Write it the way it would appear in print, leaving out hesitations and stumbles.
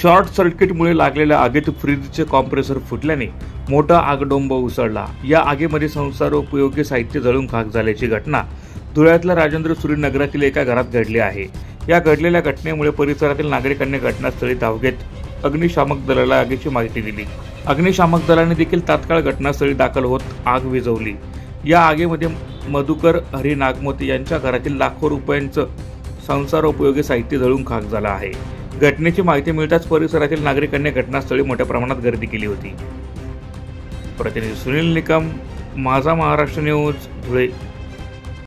Short सर्किटमुळे लागलेल्या आगीत फ्रीजचे कॉम्प्रेसर फुटल्याने मोठा आगडोंब उसळला। या आगीमध्ये संसारोपयोगी साहित्य जळून खाक झाल्याची घटना धुळ्यातल्या राजेंद्र सुरी नगरातील एका घरात घडली आहे। या घडलेल्या घटनेमुळे परिसरातील नागरिकांनी घटनास्थळी धाव घेत अग्निशामक दलाला आगीची माहिती दिली। अग्निशामक दलाने देखील तात्काळ घटनास्थळी दाखल होत आग विझवली। या आगीमध्ये मधुकर हरी नागमोती यांच्या घरातील लाखो रुपयांचं संसारोपयोगी साहित्य जळून खाक झालं आहे। घटनेची माहिती मिळताच परिसरातील नागरिकांनी घटनास्थळी मोठ्या प्रमाणात गर्दी केली होती। प्रतिनिधी सुनील निकम, माझा महाराष्ट्र न्यूज, धुळे।